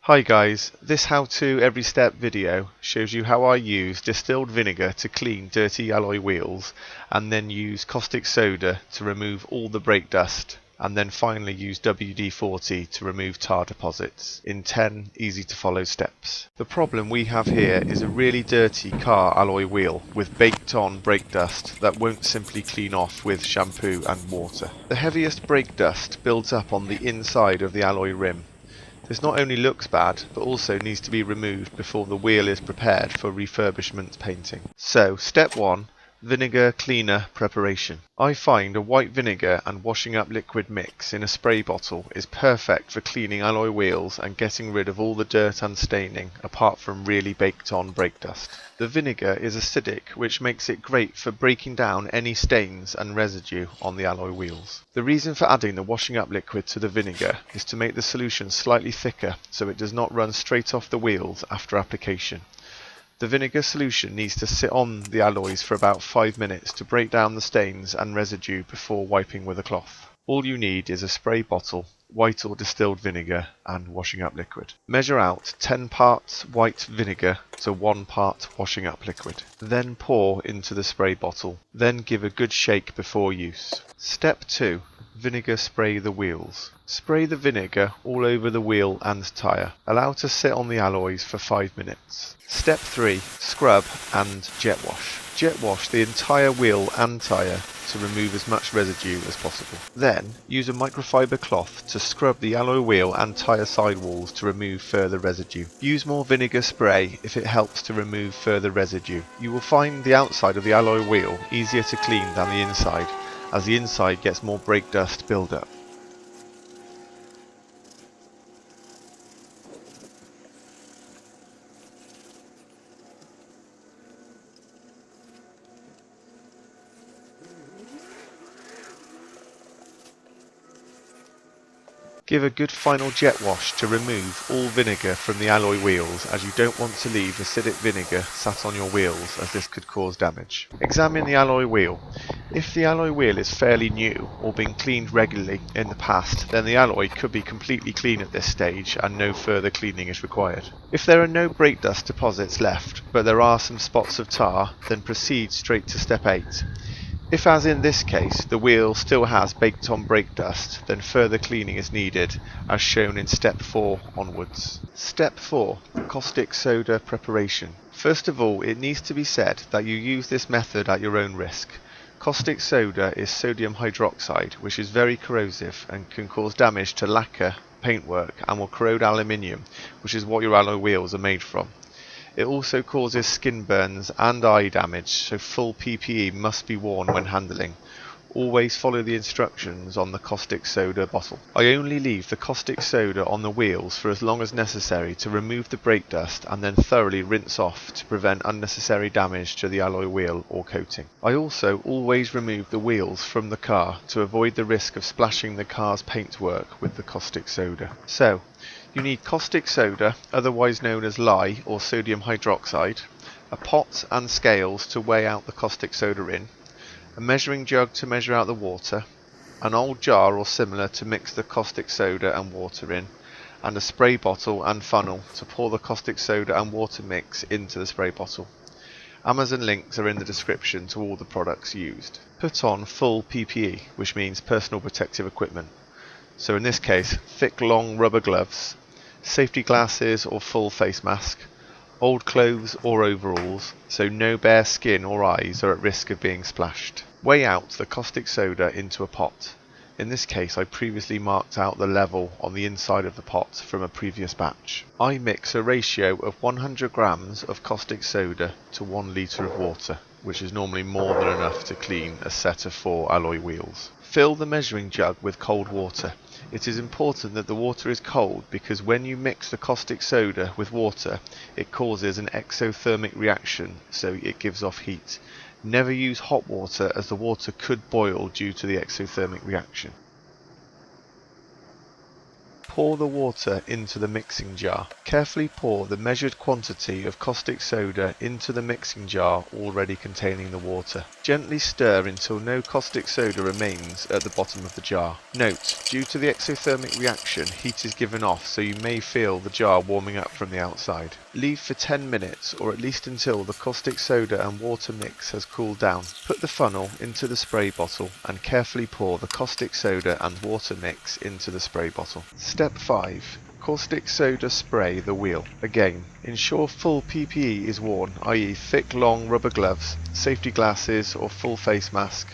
Hi guys, this how-to every step video shows you how I use distilled vinegar to clean dirty alloy wheels and then use caustic soda to remove all the brake dust and then finally use WD-40 to remove tar deposits in 10 easy to follow steps. The problem we have here is a really dirty car alloy wheel with baked on brake dust that won't simply clean off with shampoo and water. The heaviest brake dust builds up on the inside of the alloy rim. This not only looks bad, but also needs to be removed before the wheel is prepared for refurbishment painting. So, step 1, vinegar cleaner preparation. I find a white vinegar and washing up liquid mix in a spray bottle is perfect for cleaning alloy wheels and getting rid of all the dirt and staining, apart from really baked on brake dust. The vinegar is acidic, which makes it great for breaking down any stains and residue on the alloy wheels. The reason for adding the washing up liquid to the vinegar is to make the solution slightly thicker so it does not run straight off the wheels after application. The vinegar solution needs to sit on the alloys for about 5 minutes to break down the stains and residue before wiping with a cloth. All you need is a spray bottle, white or distilled vinegar and washing up liquid. Measure out 10 parts white vinegar to 1 part washing up liquid. Then pour into the spray bottle. Then give a good shake before use. Step 2. Vinegar spray the wheels. Spray the vinegar all over the wheel and tyre. Allow to sit on the alloys for 5 minutes. Step 3. Scrub and jet wash. Jet wash the entire wheel and tyre to remove as much residue as possible. Then use a microfibre cloth to scrub the alloy wheel and tyre sidewalls to remove further residue. Use more vinegar spray if it helps to remove further residue. You will find the outside of the alloy wheel easier to clean than the inside, as the inside gets more brake dust build-up. Give a good final jet wash to remove all vinegar from the alloy wheels, as you don't want to leave acidic vinegar sat on your wheels, as this could cause damage. Examine the alloy wheel. If the alloy wheel is fairly new or been cleaned regularly in the past, then the alloy could be completely clean at this stage and no further cleaning is required. If there are no brake dust deposits left, but there are some spots of tar, then proceed straight to step 8. If, as in this case, the wheel still has baked on brake dust, then further cleaning is needed, as shown in step 4 onwards. Step 4. Caustic soda preparation. First of all, it needs to be said that you use this method at your own risk. Caustic soda is sodium hydroxide, which is very corrosive and can cause damage to lacquer, paintwork, and will corrode aluminium, which is what your alloy wheels are made from. It also causes skin burns and eye damage, so full PPE must be worn when handling. Always follow the instructions on the caustic soda bottle. I only leave the caustic soda on the wheels for as long as necessary to remove the brake dust and then thoroughly rinse off to prevent unnecessary damage to the alloy wheel or coating. I also always remove the wheels from the car to avoid the risk of splashing the car's paintwork with the caustic soda. So, you need caustic soda, otherwise known as lye or sodium hydroxide, a pot and scales to weigh out the caustic soda in, a measuring jug to measure out the water, an old jar or similar to mix the caustic soda and water in, and a spray bottle and funnel to pour the caustic soda and water mix into the spray bottle. Amazon links are in the description to all the products used. Put on full PPE, which means personal protective equipment. So in this case, thick long rubber gloves, safety glasses or full face mask, old clothes or overalls, so no bare skin or eyes are at risk of being splashed. Weigh out the caustic soda into a pot. In this case, I previously marked out the level on the inside of the pot from a previous batch. I mix a ratio of 100 grams of caustic soda to 1 litre of water, which is normally more than enough to clean a set of 4 alloy wheels. Fill the measuring jug with cold water. It is important that the water is cold because when you mix the caustic soda with water, it causes an exothermic reaction, so it gives off heat. Never use hot water, as the water could boil due to the exothermic reaction. Pour the water into the mixing jar. Carefully pour the measured quantity of caustic soda into the mixing jar already containing the water. Gently stir until no caustic soda remains at the bottom of the jar. Note, due to the exothermic reaction, heat is given off, so you may feel the jar warming up from the outside. Leave for 10 minutes, or at least until the caustic soda and water mix has cooled down. Put the funnel into the spray bottle and carefully pour the caustic soda and water mix into the spray bottle. Step 5. Caustic soda spray the wheel. Again, ensure full PPE is worn, i.e. thick long rubber gloves, safety glasses or full face mask,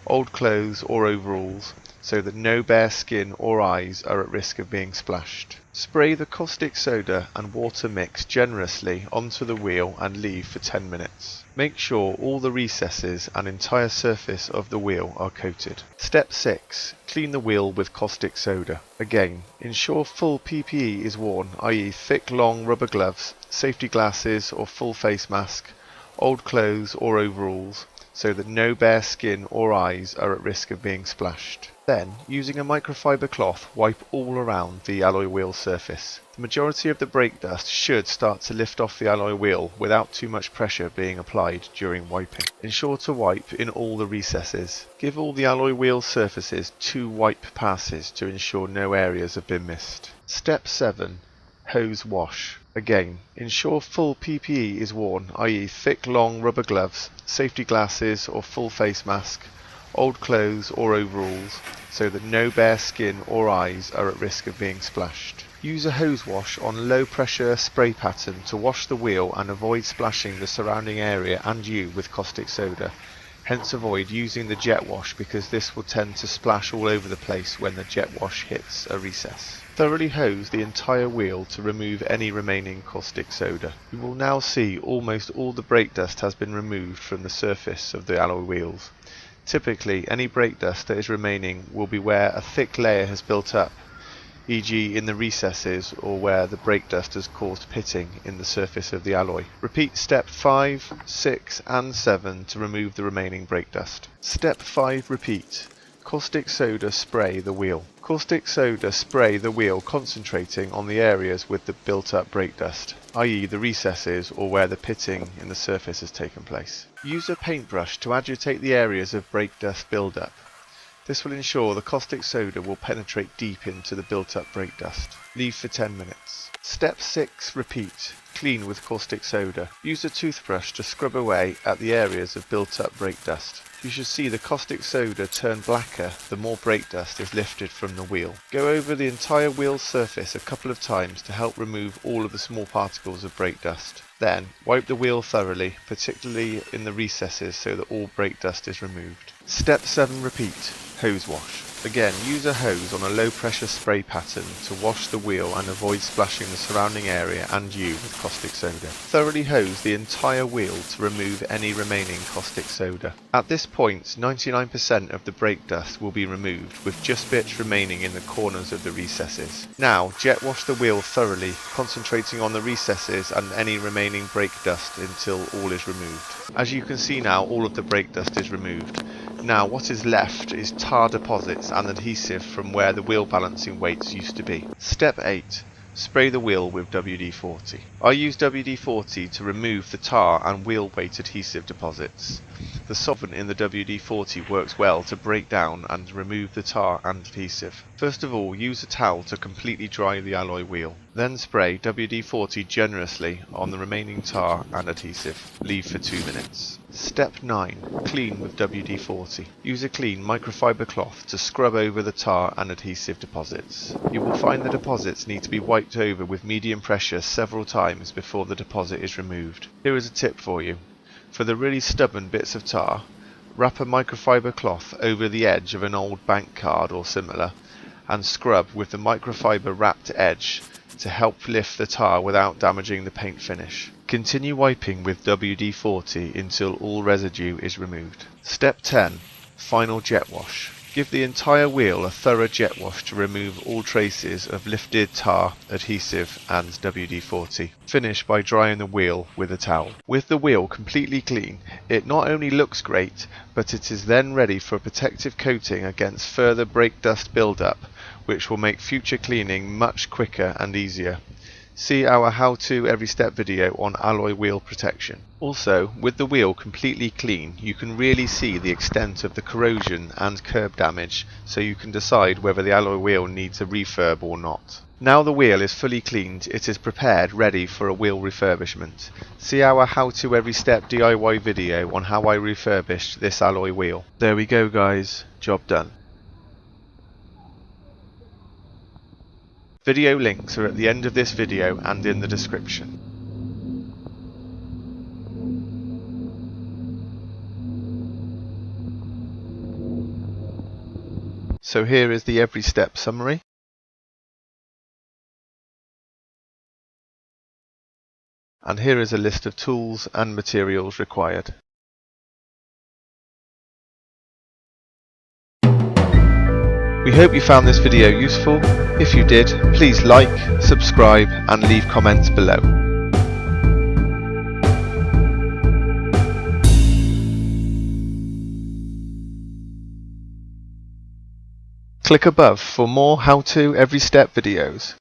old clothes or overalls, so that no bare skin or eyes are at risk of being splashed. Spray the caustic soda and water mix generously onto the wheel and leave for 10 minutes. Make sure all the recesses and entire surface of the wheel are coated. Step 6. Clean the wheel with caustic soda. Again, ensure full PPE is worn, i.e. thick long rubber gloves, safety glasses or full face mask, old clothes or overalls, so that no bare skin or eyes are at risk of being splashed. Then, using a microfibre cloth, wipe all around the alloy wheel surface. The majority of the brake dust should start to lift off the alloy wheel without too much pressure being applied during wiping. Ensure to wipe in all the recesses. Give all the alloy wheel surfaces 2 wipe passes to ensure no areas have been missed. Step 7. Hose wash. Again, ensure full PPE is worn, i.e. thick long rubber gloves, safety glasses or full face mask, old clothes or overalls, so that no bare skin or eyes are at risk of being splashed. Use a hose wash on low pressure spray pattern to wash the wheel and avoid splashing the surrounding area and you with caustic soda. Hence avoid using the jet wash because this will tend to splash all over the place when the jet wash hits a recess. Thoroughly hose the entire wheel to remove any remaining caustic soda. You will now see almost all the brake dust has been removed from the surface of the alloy wheels. Typically, any brake dust that is remaining will be where a thick layer has built up, e.g. in the recesses or where the brake dust has caused pitting in the surface of the alloy. Repeat step 5, 6 and 7 to remove the remaining brake dust. Step 5 repeat. Caustic soda spray the wheel. Caustic soda spray the wheel concentrating on the areas with the built-up brake dust, i.e. the recesses or where the pitting in the surface has taken place. Use a paintbrush to agitate the areas of brake dust build-up. This will ensure the caustic soda will penetrate deep into the built-up brake dust. Leave for 10 minutes. Step 6 repeat. Clean with caustic soda. Use a toothbrush to scrub away at the areas of built-up brake dust. You should see the caustic soda turn blacker the more brake dust is lifted from the wheel. Go over the entire wheel surface a couple of times to help remove all of the small particles of brake dust. Then, wipe the wheel thoroughly, particularly in the recesses so that all brake dust is removed. Step 7 repeat. Hose wash. Again, use a hose on a low pressure spray pattern to wash the wheel and avoid splashing the surrounding area and you with caustic soda. Thoroughly hose the entire wheel to remove any remaining caustic soda. At this point, 99% of the brake dust will be removed, with just bits remaining in the corners of the recesses. Now, jet wash the wheel thoroughly, concentrating on the recesses and any remaining brake dust until all is removed. As you can see now, all of the brake dust is removed. Now what is left is tar deposits and adhesive from where the wheel balancing weights used to be. Step 8. Spray the wheel with WD-40. I use WD-40 to remove the tar and wheel weight adhesive deposits. The solvent in the WD-40 works well to break down and remove the tar and adhesive. First of all, use a towel to completely dry the alloy wheel. Then spray WD-40 generously on the remaining tar and adhesive. Leave for 2 minutes. Step 9. Clean with WD-40. Use a clean microfibre cloth to scrub over the tar and adhesive deposits. You will find the deposits need to be wiped over with medium pressure several times before the deposit is removed. Here is a tip for you. For the really stubborn bits of tar, wrap a microfibre cloth over the edge of an old bank card or similar and scrub with the microfibre wrapped edge to help lift the tar without damaging the paint finish. Continue wiping with WD-40 until all residue is removed. Step 10. Final jet wash. Give the entire wheel a thorough jet wash to remove all traces of lifted tar, adhesive and WD-40. Finish by drying the wheel with a towel. With the wheel completely clean, it not only looks great, but it is then ready for a protective coating against further brake dust build-up, which will make future cleaning much quicker and easier. See our how-to every step video on alloy wheel protection. Also, with the wheel completely clean, you can really see the extent of the corrosion and curb damage, so you can decide whether the alloy wheel needs a refurb or not. Now the wheel is fully cleaned, it is prepared ready for a wheel refurbishment. See our how-to every step DIY video on how I refurbished this alloy wheel. There we go guys, job done. Video links are at the end of this video and in the description. So here is the every step summary. And here is a list of tools and materials required. We hope you found this video useful. If you did, please like, subscribe and leave comments below. Click above for more how-to every step videos.